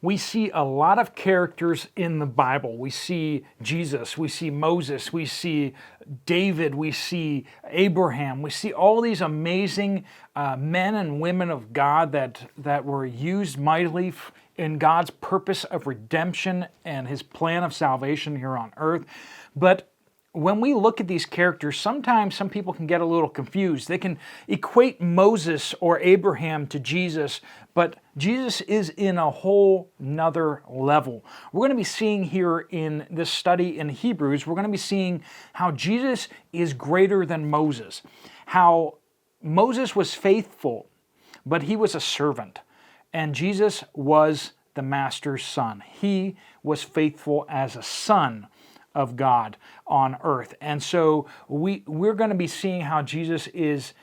We see a lot of characters in the Bible. We see Jesus, we see Moses, we see David, we see Abraham. We see all these amazing men and women of God that were used mightily in God's purpose of redemption and his plan of salvation here on earth. But when we look at these characters, sometimes some people can get a little confused. They can equate Moses or Abraham to Jesus, but Jesus is in a whole nother level. We're going to be seeing here in this study in Hebrews, we're going to be seeing how Jesus is greater than Moses, how Moses was faithful, but he was a servant, and Jesus was the master's son. He was faithful as a son of God on earth. And so we're going to be seeing how Jesus is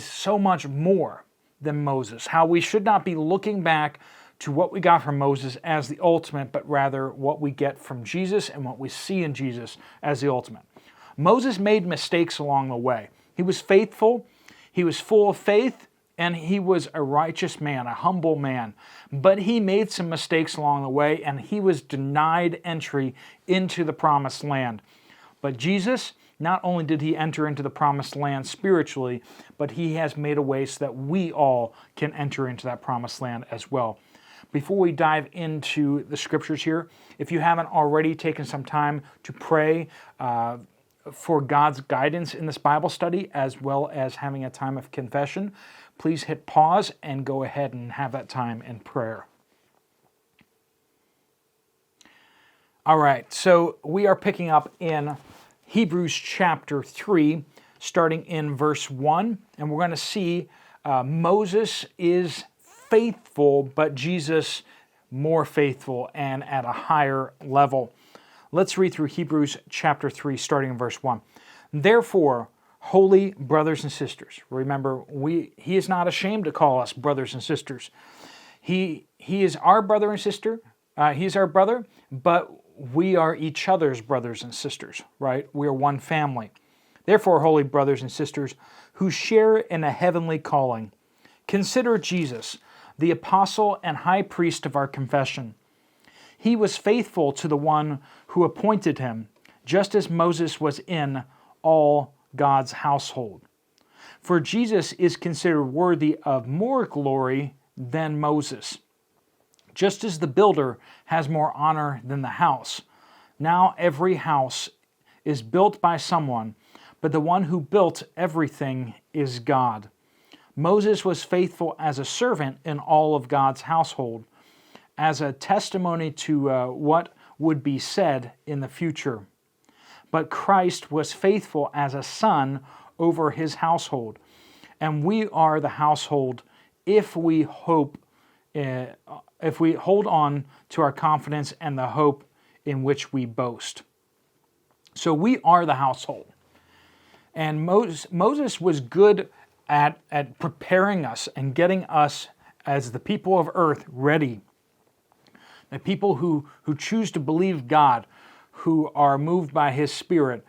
so much more than Moses, how we should not be looking back to what we got from Moses as the ultimate, but rather what we get from Jesus and what we see in Jesus as the ultimate. Moses made mistakes along the way. He was faithful, he was full of faith, and he was a righteous man, a humble man. But he made some mistakes along the way, and he was denied entry into the promised land. But Jesus, not only did he enter into the promised land spiritually, but he has made a way so that we all can enter into that promised land as well. Before we dive into the scriptures here, if you haven't already taken some time to pray for God's guidance in this Bible study, as well as having a time of confession, please hit pause and go ahead and have that time in prayer. All right, so we are picking up in Hebrews chapter 3, starting in verse 1, and we're going to see Moses is faithful, but Jesus more faithful and at a higher level. Let's read through Hebrews chapter 3, starting in verse 1. Therefore, holy brothers and sisters, remember, he is not ashamed to call us brothers and sisters. He is our brother and sister. He is our brother, but we are each other's brothers and sisters, right? We are one family. Therefore, holy brothers and sisters who share in a heavenly calling, consider Jesus, the apostle and high priest of our confession. He was faithful to the one who appointed him, just as Moses was in all God's household. For Jesus is considered worthy of more glory than Moses, just as the builder has more honor than the house. Now every house is built by someone, but the one who built everything is God. Moses was faithful as a servant in all of God's household, as a testimony to what would be said in the future. But Christ was faithful as a son over his household, and we are the household if we hold on to our confidence and the hope in which we boast. So we are the household. And Moses was good at preparing us and getting us as the people of earth ready. The people who choose to believe God, who are moved by his Spirit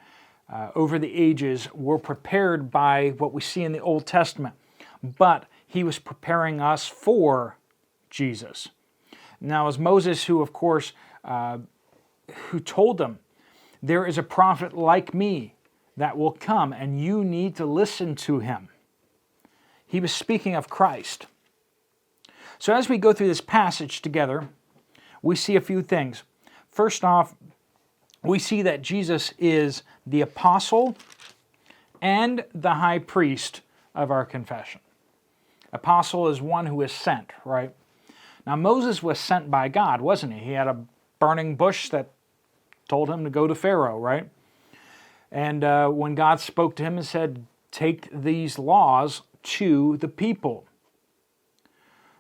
over the ages, were prepared by what we see in the Old Testament. But he was preparing us for Jesus. Now, as Moses, who of course, who told them, there is a prophet like me that will come, and you need to listen to him. He was speaking of Christ. So as we go through this passage together, we see a few things. First off, we see that Jesus is the apostle and the high priest of our confession. Apostle is one who is sent, right? Now, Moses was sent by God, wasn't he? He had a burning bush that told him to go to Pharaoh, right? And when God spoke to him and said, take these laws to the people,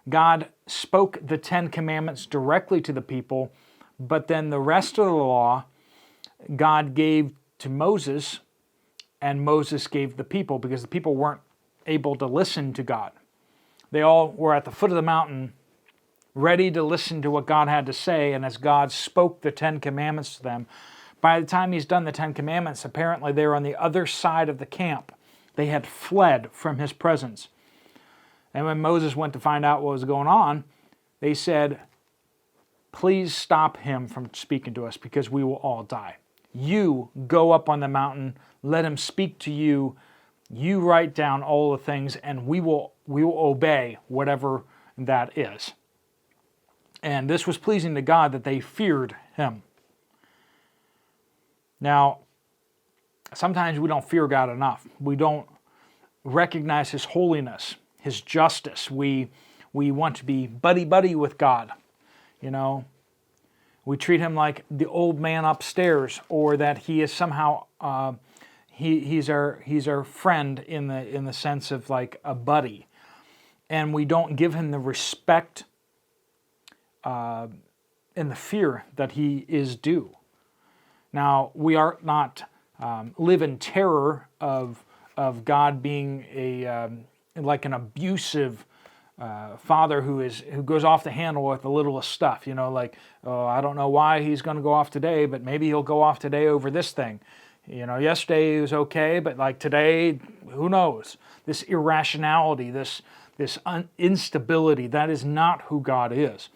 God spoke the 10 Commandments directly to the people, but then the rest of the law God gave to Moses, and Moses gave the people, because the people weren't able to listen to God. They all were at the foot of the mountain, ready to listen to what God had to say, and as God spoke the 10 Commandments to them, by the time he's done the 10 Commandments, apparently they were on the other side of the camp. They had fled from his presence. And when Moses went to find out what was going on, they said, please stop him from speaking to us because we will all die. You go up on the mountain, let him speak to you. You write down all the things, and we will obey whatever that is. And this was pleasing to God that they feared him. Now, sometimes we don't fear God enough. We don't recognize his holiness, his justice. We want to be buddy-buddy with God. You know, we treat him like the old man upstairs, or that he is somehow he's our friend in the sense of like a buddy, and we don't give him the respect and the fear that he is due. Now, we are not live in terror of God being like an abusive father who goes off the handle with the littlest stuff. You know, like, oh, I don't know why he's going to go off today, but maybe he'll go off today over this thing. You know, yesterday he was okay, but like today, who knows? This irrationality, this instability, that is not who God is.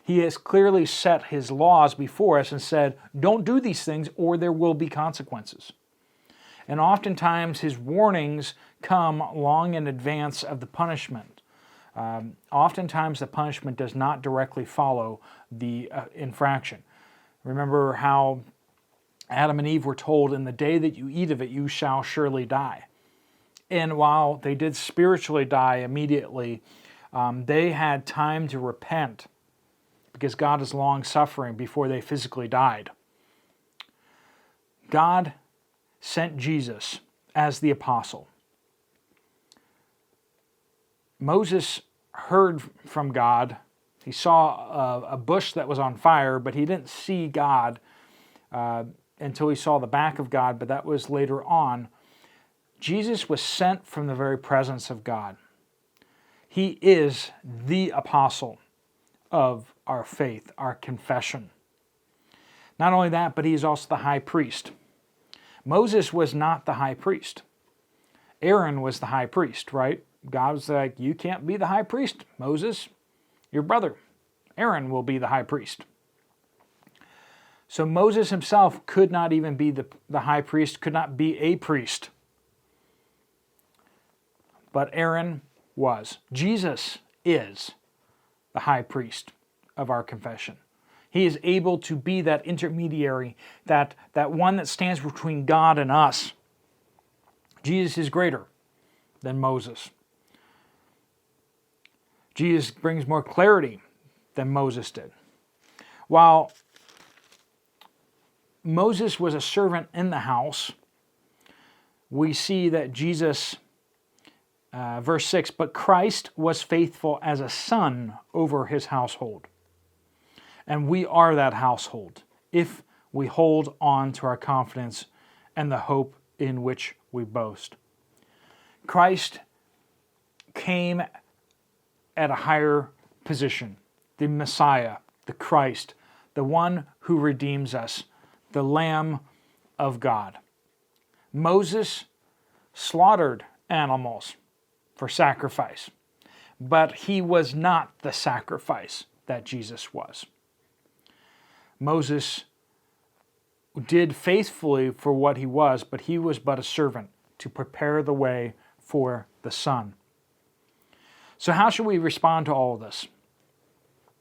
He has clearly set his laws before us and said, don't do these things or there will be consequences. And oftentimes his warnings come long in advance of the punishment. Oftentimes the punishment does not directly follow the infraction. Remember how Adam and Eve were told, in the day that you eat of it, you shall surely die. And while they did spiritually die immediately, they had time to repent because God is long-suffering before they physically died. God sent Jesus as the apostle. Moses heard from God. He saw a bush that was on fire, but he didn't see God until he saw the back of God, but that was later on. Jesus was sent from the very presence of God. He is the apostle of our faith, our confession. Not only that, but he is also the high priest. Moses was not the high priest. Aaron was the high priest, right? God was like, you can't be the high priest, Moses. Your brother, Aaron, will be the high priest. So Moses himself could not even be the high priest, could not be a priest. But Aaron was. Jesus is the high priest of our confession. He is able to be that intermediary, that one that stands between God and us. Jesus is greater than Moses. Jesus brings more clarity than Moses did. While Moses was a servant in the house, we see that Jesus, verse 6, but Christ was faithful as a son over his household. And we are that household if we hold on to our confidence and the hope in which we boast. Christ came at a higher position, the Messiah, the Christ, the one who redeems us, the Lamb of God. Moses slaughtered animals for sacrifice, but he was not the sacrifice that Jesus was. Moses did faithfully for what he was, but he was but a servant to prepare the way for the Son. So how should we respond to all of this?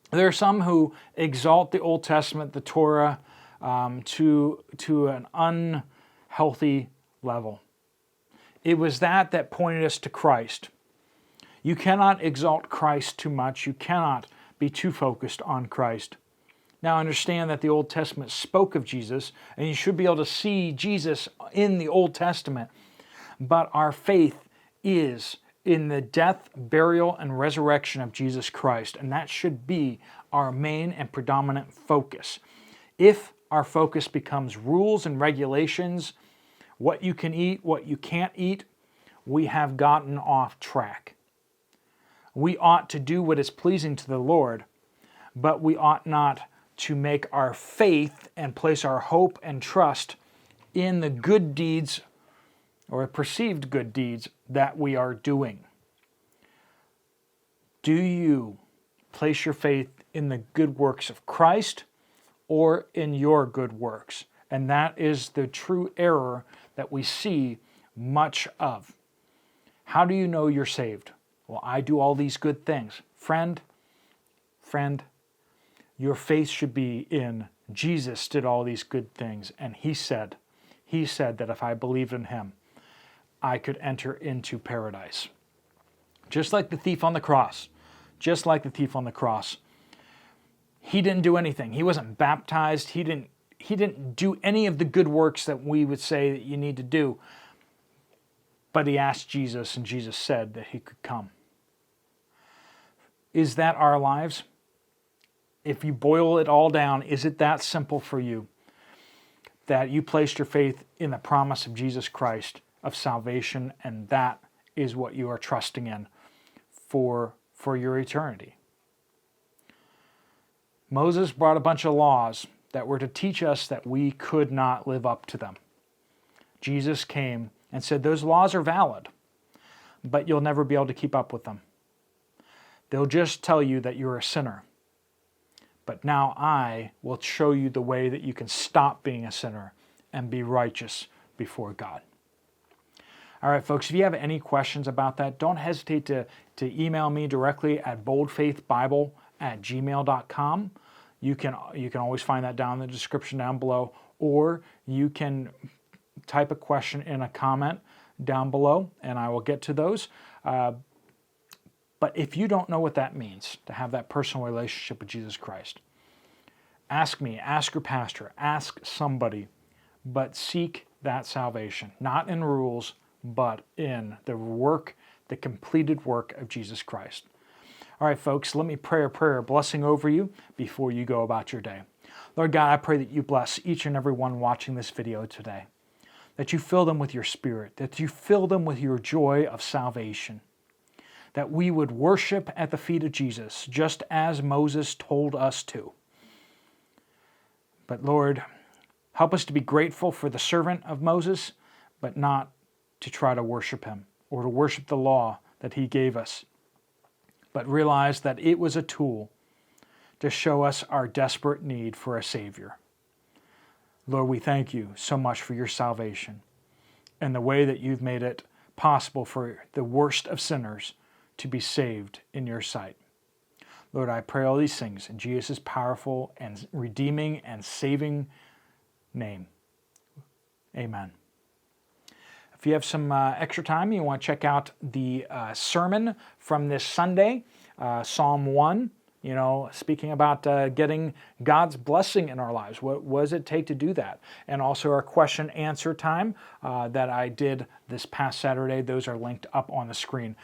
There are some who exalt the Old Testament, the Torah, to an unhealthy level. It was that pointed us to Christ. You cannot exalt Christ too much. You cannot be too focused on Christ. Now understand that the Old Testament spoke of Jesus, and you should be able to see Jesus in the Old Testament. But our faith is in the death, burial, and resurrection of Jesus Christ, and that should be our main and predominant focus. If our focus becomes rules and regulations, what you can eat, what you can't eat, we have gotten off track. We ought to do what is pleasing to the Lord, but we ought not to make our faith and place our hope and trust in the good deeds or perceived good deeds that we are doing. Do you place your faith in the good works of Christ or in your good works. And that is the true error that we see much of. How do you know you're saved? Well, I do all these good things. Friend, your faith should be in Jesus did all these good things. And he said that if I believed in him, I could enter into paradise. Just like the thief on the cross. Just like the thief on the cross. He didn't do anything. He wasn't baptized. He didn't do any of the good works that we would say that you need to do. But he asked Jesus, and Jesus said that he could come. Is that our lives? If you boil it all down, is it that simple for you? That you placed your faith in the promise of Jesus Christ of salvation, and that is what you are trusting in for your eternity. Moses brought a bunch of laws that were to teach us that we could not live up to them. Jesus came and said, those laws are valid, but you'll never be able to keep up with them. They'll just tell you that you're a sinner. But now I will show you the way that you can stop being a sinner and be righteous before God. All right, folks, if you have any questions about that, don't hesitate to email me directly at boldfaithbible@gmail.com. You can always find that down in the description down below, or you can type a question in a comment down below, and I will get to those. But if you don't know what that means, to have that personal relationship with Jesus Christ, ask me, ask your pastor, ask somebody, but seek that salvation, not in rules, but in the work, the completed work of Jesus Christ. All right, folks, let me pray a prayer of blessing over you before you go about your day. Lord God, I pray that you bless each and every one watching this video today, that you fill them with your Spirit, that you fill them with your joy of salvation, that we would worship at the feet of Jesus, just as Moses told us to. But Lord, help us to be grateful for the servant of Moses, but not to try to worship him or to worship the law that he gave us, but realize that it was a tool to show us our desperate need for a Savior. Lord, we thank you so much for your salvation and the way that you've made it possible for the worst of sinners to be saved in your sight. Lord, I pray all these things in Jesus' powerful and redeeming and saving name. Amen. If you have some extra time, you want to check out the sermon from this Sunday, Psalm 1, speaking about getting God's blessing in our lives. What does it take to do that? And also our question answer time that I did this past Saturday. Those are linked up on the screen.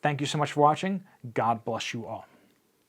Thank you so much for watching. God bless you all.